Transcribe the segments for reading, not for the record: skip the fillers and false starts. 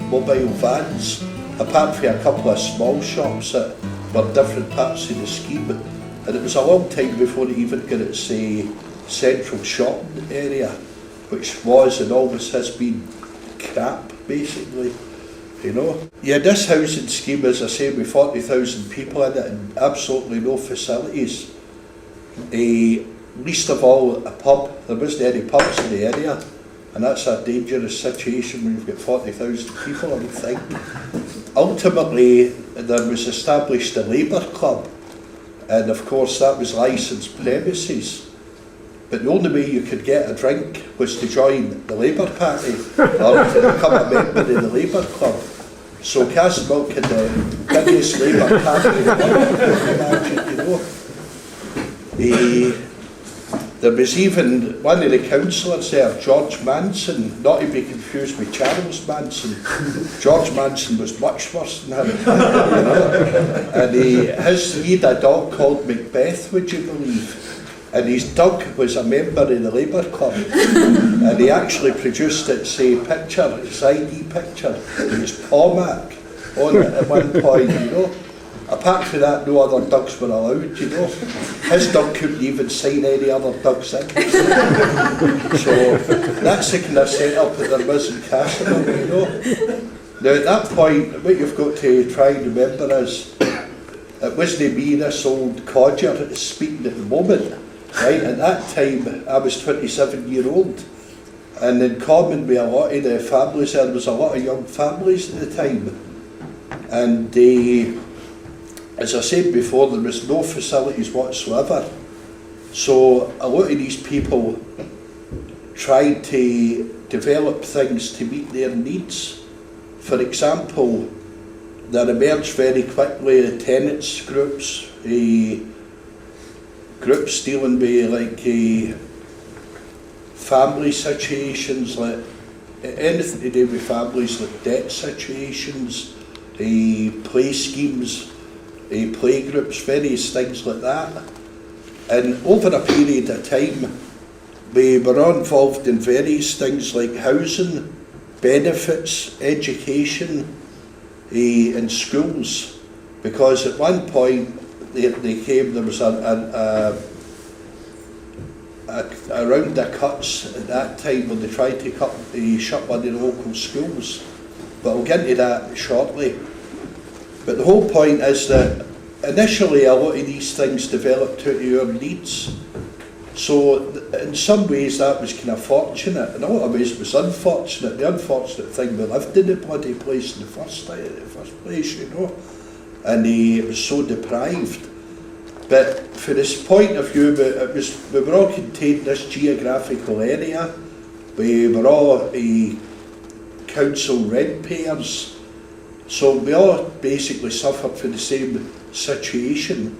mobile vans, apart from a couple of small shops that were different parts of the scheme. And it was a long time before it even got its central shopping area, which was and always has been crap, basically. You know, yeah, this housing scheme, as I say, with 40,000 people in it and absolutely no facilities. Least of all a pub. There wasn't any pubs in the area, and that's a dangerous situation when you've got 40,000 people, I would think. Ultimately, there was established a Labour Club, and of course that was licensed premises. But the only way you could get a drink was to join the Labour Party or to become a member of the Labour Club. So Castlemilk had the biggest Labour Party in the world, you know. There was even one of the councillors there, George Manson, not to be confused with Charles Manson. George Manson was much worse than him. You know? And he had a dog called Macbeth, would you believe? And his dog was a member of the Labour Club. And he actually produced its picture, its ID picture, and his paw mark on it at one point, you know. Apart from that, no other dogs were allowed, you know. His dog couldn't even sign any other dogs in. So that's the kind of setup that there was in Castlemilk, you know. Now at that point, what you've got to try and remember is, it wasn't me, this old codger, that is speaking at the moment. Right, at that time, I was 27-year-old, and in common with a lot of the families, there was a lot of young families at the time, and as I said before, there was no facilities whatsoever. So a lot of these people tried to develop things to meet their needs. For example, there emerged very quickly tenants groups, groups dealing with like family situations, like anything to do with families, like debt situations, play schemes, play groups, various things like that. And over a period of time, we were involved in various things like housing, benefits, education, and schools, because at one point they came, there was a round of cuts at that time when they tried to shut one of the local schools. But I'll get into that shortly. But the whole point is that initially a lot of these things developed out of our needs. So in some ways that was kind of fortunate, in a lot of ways it was unfortunate. The unfortunate thing, we lived in the bloody place in the first place, you know, and it was so deprived. But from this point of view, we were all contained in this geographical area. We were all council rent payers. So we all basically suffered from the same situation.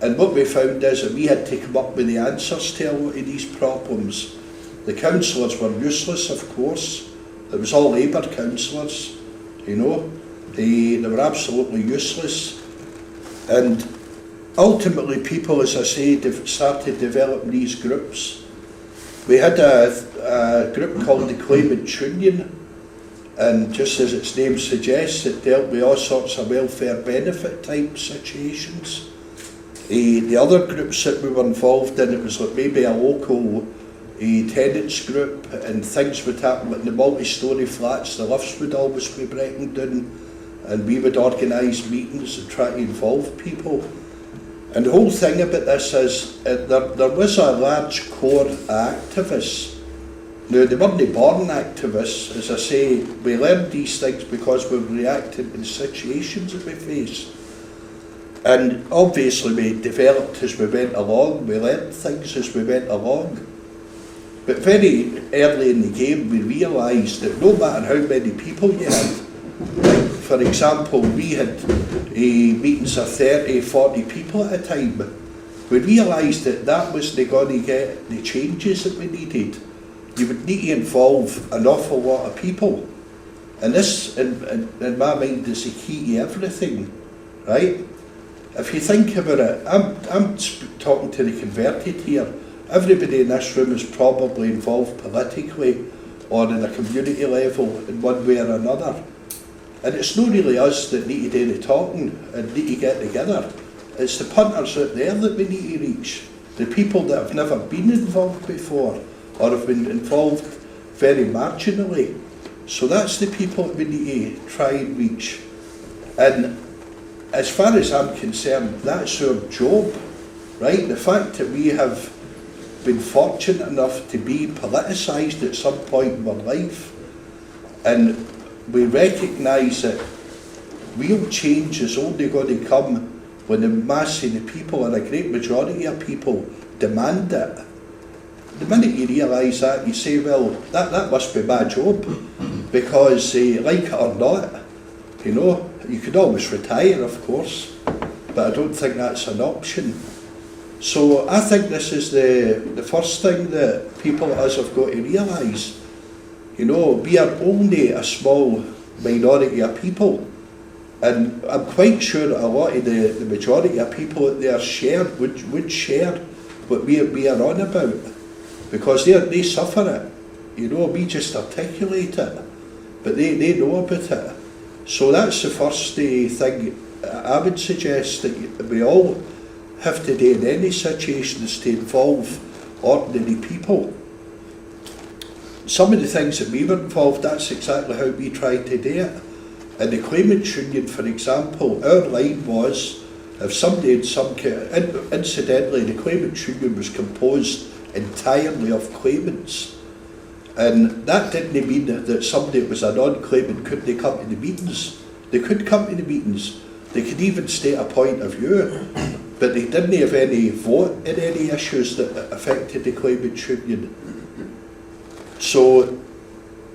And what we found is that we had to come up with the answers to a lot of these problems. The councillors were useless, of course. It was all Labour councillors, you know. They were absolutely useless. And ultimately people, as I say, started developing these groups. We had a group called the Claimants Union, and just as its name suggests, it dealt with all sorts of welfare benefit type situations. The other groups that we were involved in, it was like maybe a local tenants group, and things would happen like in the multi-storey flats, the lifts would always be breaking down, and we would organise meetings and try to involve people. And the whole thing about this is there was a large core of activists. Now, they weren't born activists, as I say. We learned these things because we were reacting to the situations that we faced. And obviously we developed as we went along, we learned things as we went along. But very early in the game we realised that no matter how many people you had, like for example, we had meetings of 30, 40 people at a time, we realised that that wasn't going to get the changes that we needed. You would need to involve an awful lot of people. And this, in my mind, is the key to everything, right? If you think about it, I'm talking to the converted here. Everybody in this room is probably involved politically or in a community level in one way or another. And it's not really us that need to do the talking and need to get together. It's the punters out there that we need to reach. The people that have never been involved before or have been involved very marginally. So that's the people that we need to try and reach. And as far as I'm concerned, that's our job, right? The fact that we have been fortunate enough to be politicised at some point in our life, and we recognise that real change is only going to come when the mass of the people, and a great majority of people, demand it. The minute you realise that, you say, well, that must be my job, because like it or not, you know, you could always retire, of course, but I don't think that's an option. So I think this is the first thing that people like us have got to realise. You know, we are only a small minority of people, and I'm quite sure a lot of the majority of people that they are shared would share what we are on about, because they suffer it. You know, we just articulate it, but they know about it. So that's the first thing I would suggest that we all have to do in any situation, is to involve ordinary people. Some of the things that we were involved, that's exactly how we tried to do it. In the Claimants Union, for example, our line was, if somebody had some incidentally, the Claimants Union was composed entirely of claimants. And that didn't mean that somebody that was a non-claimant couldn't come to the meetings. They could come to the meetings. They could even state a point of view, but they didn't have any vote in any issues that affected the Claimants Union. So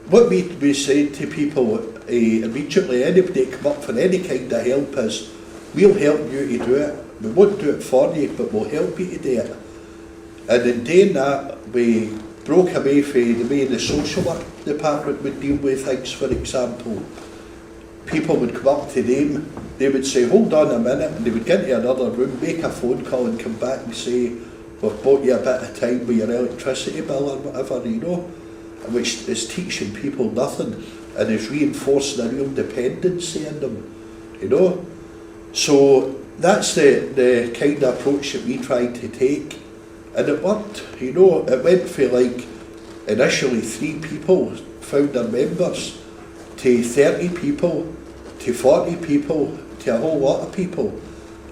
what we say to people immediately, anybody come up for any kind of help, is we'll help you to do it. We won't do it for you, but we'll help you to do it. And in doing that, we broke away from the way the social work department would deal with things. For example, people would come up to them, they would say, hold on a minute, and they would get into another room, make a phone call and come back and say, we've bought you a bit of time with your electricity bill or whatever, you know, which is teaching people nothing and is reinforcing a real dependency in them, you know. So that's the kind of approach that we tried to take, and it worked, you know. It went for like initially 3 people found their members, to 30 people, to 40 people, to a whole lot of people.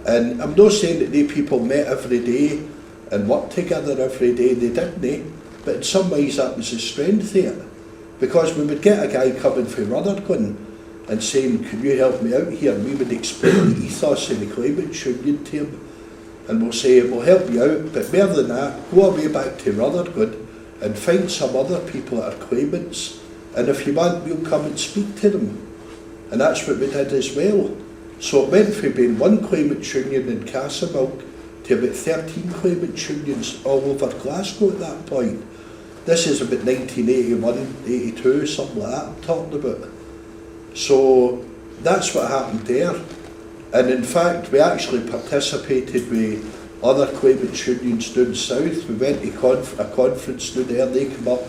And I'm not saying that they people met every day and worked together every day, they didn't, but in some ways that was the strength there. Because we would get a guy coming from Rutherglen and saying, can you help me out here? And we would explain the ethos of the Claimants Union to him, and we'll say, we'll help you out, but more than that, go away back to Rutherglen and find some other people that are claimants, and if you want, we'll come and speak to them. And that's what we did as well. So it went from being one Claimants Union in Castlemilk to about 13 Claimants Unions all over Glasgow at that point. This is about 1981, 82, something like that I'm talking about. So that's what happened there. And in fact, we actually participated with other Claimants Unions down south. We went to a conference down there, they come up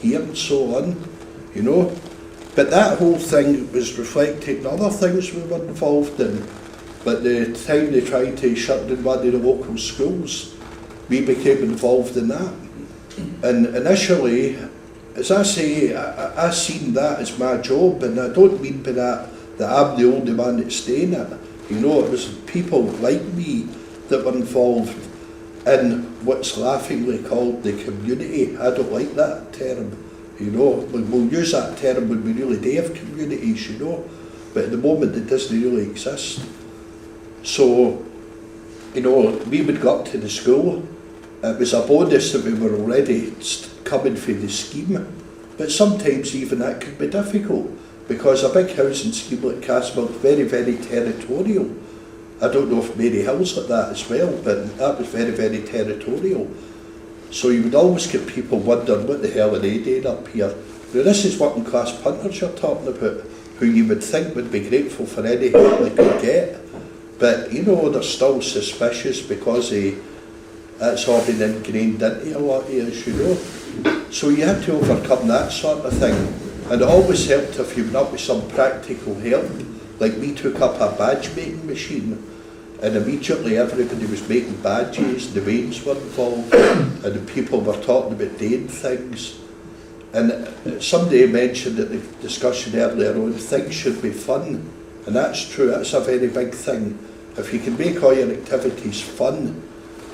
here and so on, you know. But that whole thing was reflected in other things we were involved in. But the time they tried to shut down one of the local schools, we became involved in that. And initially, as I say, I seen that as my job, and I don't mean by that I'm the only one that's doing it. You know, it was people like me that were involved in what's laughingly called the community. I don't like that term, you know. We'll use that term when we really do have communities, you know, but at the moment it doesn't really exist. So, you know, we would go up to the school. It was a bonus that we were already coming for the scheme, but sometimes even that could be difficult, because a big housing scheme like Castlemilk, very, very territorial. I don't know if Maryhill's like that as well, but that was very, very territorial. So you would always get people wondering, what the hell are they doing up here? Now this is working class punters you're talking about, who you would think would be grateful for any help they could get. But you know, they're still suspicious because of That's all been ingrained into a lot of us, you know. So you have to overcome that sort of thing. And it always helped if you went up with some practical help. Like we took up a badge making machine, and immediately everybody was making badges, the maids were involved, and the people were talking about doing things. And somebody mentioned at the discussion earlier on, things should be fun. And that's true, that's a very big thing. If you can make all your activities fun,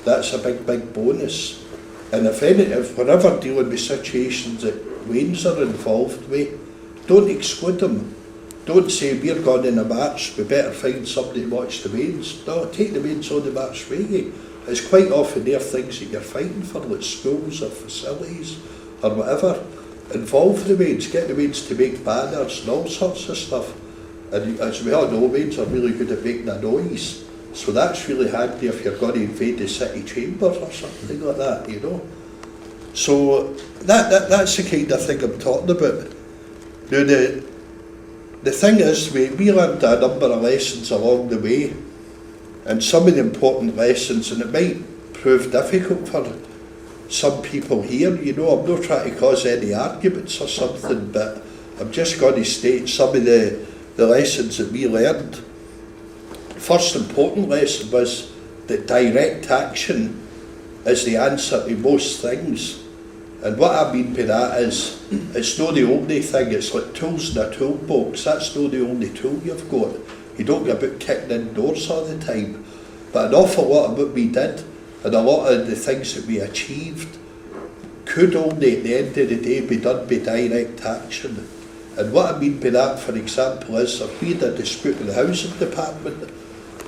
that's a big, big bonus. And if we're ever dealing with situations that Wains are involved with, don't exclude them. Don't say, we're going in a match, we better find somebody to watch the Wains. No, take the Wains on the match with you. It's quite often there things that you're fighting for, like schools or facilities or whatever. Involve the Wains, get the Wains to make banners and all sorts of stuff. And as we all know, Wains are really good at making a noise. So that's really handy if you're going to invade the city chambers or something like that, you know. So that's the kind of thing I'm talking about. Now the thing is, we learned a number of lessons along the way, and some of the important lessons, and it might prove difficult for some people here, you know. I'm not trying to cause any arguments or something, but I'm just going to state some of the lessons that we learned. First important lesson was that direct action is the answer to most things. And what I mean by that is, it's not the only thing, it's like tools in a toolbox. That's not the only tool you've got. You don't get about kicking indoors all the time. But an awful lot of what we did, and a lot of the things that we achieved, could only at the end of the day be done by direct action. And what I mean by that, for example, is if we had a dispute with the housing department,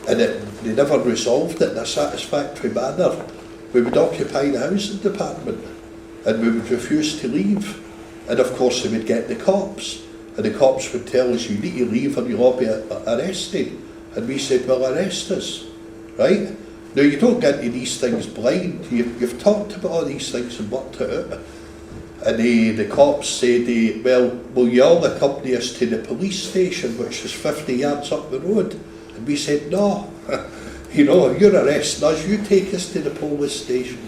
and they never resolved it in a satisfactory manner, we would occupy the housing department. And we would refuse to leave. And of course they would get the cops. And the cops would tell us, you need to leave or you'll all be arrested. And we said, well, arrest us. Right? Now you don't get into these things blind. You've talked about all these things and worked it out. And the cops said, well, will you all accompany us to the police station, which is 50 yards up the road? And we said, no. You know, you're arresting us, you take us to the police station.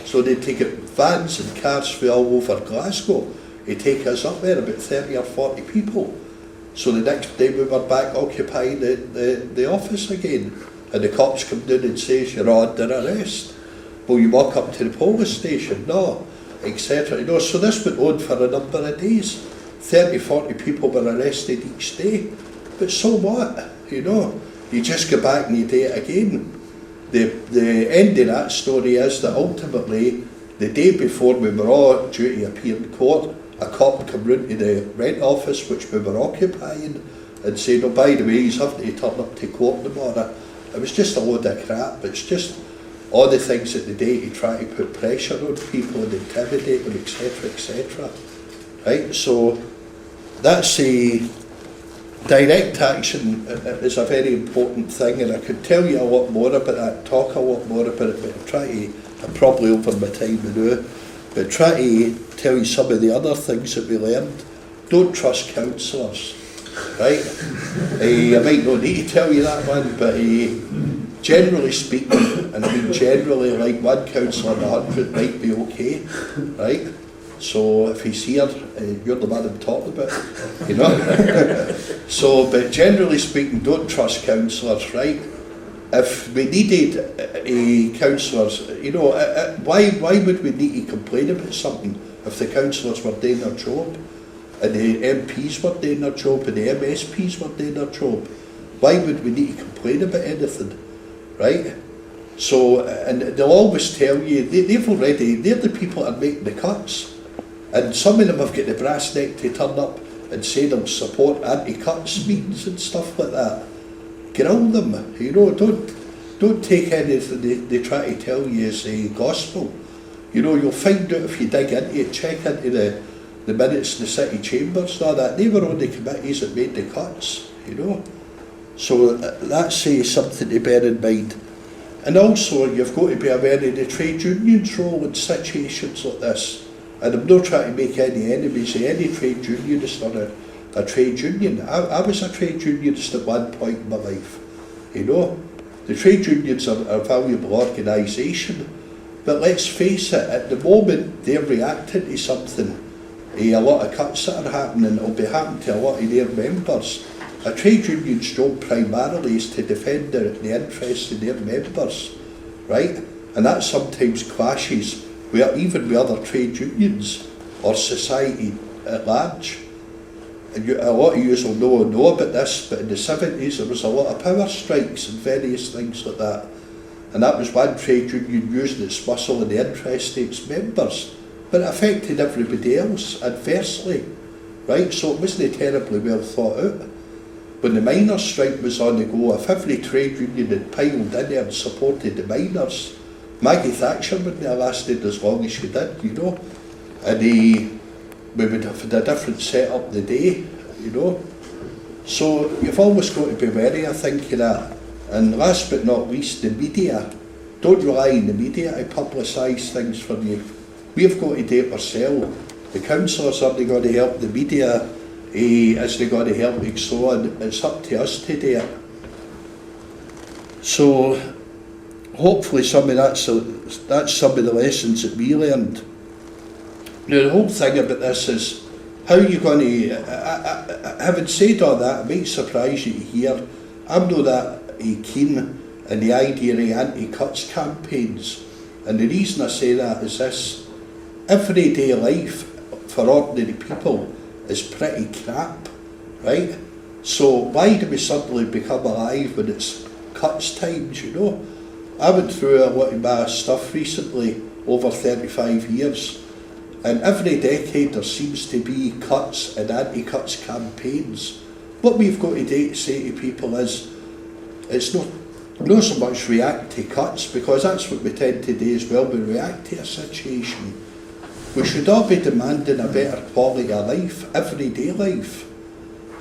So they take vans and cars from all over Glasgow. They take us up there, about 30 or 40 people. So the next day we were back occupying the office again. And the cops come down and say, you're under arrest. Will you walk up to the police station? No, etc. You know, so this went on for a number of days. 30, 40 people were arrested each day. But so what? You know, you just go back and you do it again. The end of that story is that ultimately, the day before we were all due to appear in court, a cop came round to the rent office which we were occupying and said, oh, by the way, he's having to turn up to court tomorrow. It was just a load of crap. It's just all the things that they do to try to put pressure on people and intimidate them, etc., etc. Right? So that's a direct action is a very important thing, and I could tell you a lot more about that, talk a lot more about it, but I'm probably over my time now, but try to tell you some of the other things that we learned. Don't trust counsellors, right? I might not need to tell you that one, but generally speaking, and I mean generally, like one counsellor in 100 might be okay, right? So if he's here, you're the man I'm talking about, you know. So, but generally speaking, don't trust counsellors, right? If we needed counsellors, you know, why would we need to complain about something if the counsellors were doing their job, and the MPs were doing their job, and the MSPs were doing their job? Why would we need to complain about anything, right? So, and they'll always tell you, they're the people that are making the cuts. And some of them have got the brass neck to turn up and say they'll support anti-cuts meetings and stuff like that. Grill them, you know, don't take anything they try to tell you as a gospel. You know, you'll find out if you dig into it, check into the minutes in the city chambers and all that. They were on the committees that made the cuts, you know. So that's something to bear in mind. And also, you've got to be aware of the trade union's role in situations like this. And I'm not trying to make any enemies of any trade unionist or a trade union. I was a trade unionist at one point in my life, you know. The trade unions are a valuable organisation, But let's face it, at the moment they're reacting to something, a lot of cuts that are happening, will be happening to a lot of their members. A trade union's job primarily is to defend the interests of their members, right? And that sometimes clashes even with other trade unions or society at large. And a lot of you will know about this, but in the 70s there was a lot of power strikes and various things like that. And that was one trade union using its muscle in the interest of its members. But it affected everybody else adversely, right? So it wasn't terribly well thought out. When the miners' strike was on the go, if every trade union had piled in there and supported the miners, Maggie Thatcher wouldn't have lasted as long as she did, you know. And we would have had a different setup the day, you know. So you've always got to be wary, I think, of that. And last but not least, the media. Don't rely on the media to publicise things for you. We've got to do it ourselves. The councillors aren't going to help the media, as they're going to help me, so on. It's up to us to do it. So hopefully that's some of the lessons that we learned. Now the whole thing about this is, how are you going to, having said all that, it might surprise you to hear, I'm not that keen in the idea of anti-cuts campaigns. And the reason I say that is this: everyday life for ordinary people is pretty crap, right? So why do we suddenly become alive when it's cuts times, you know? I went through a lot of my stuff recently, over 35 years, and every decade there seems to be cuts and anti-cuts campaigns. What we've got to say to people is, it's not so much react to cuts, because that's what we tend to do as well. We react to a situation. We should all be demanding a better quality of life, everyday life.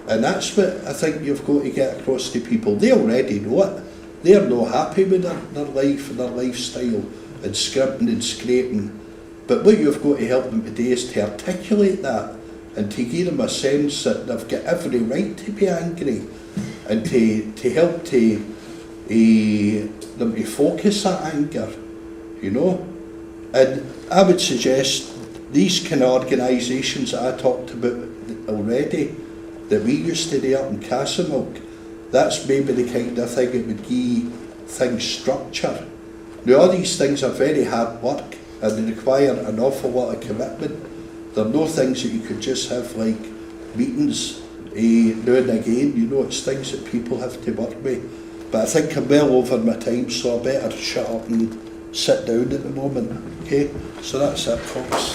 And that's what I think you've got to get across to people. They already know it. They're not happy with their life and their lifestyle and scrimping and scraping. But what you've got to help them to do is to articulate that and to give them a sense that they've got every right to be angry, and to help them to focus that anger, you know. And I would suggest these kind of organisations that I talked about already, that we used to do up in Castlemilk, that's maybe the kind of thing that would give things structure. Now all these things are very hard work and they require an awful lot of commitment. They're no things that you could just have like meetings now and again, you know, it's things that people have to work with. But I think I'm well over my time, so I better shut up and sit down at the moment. Okay, so that's it, folks.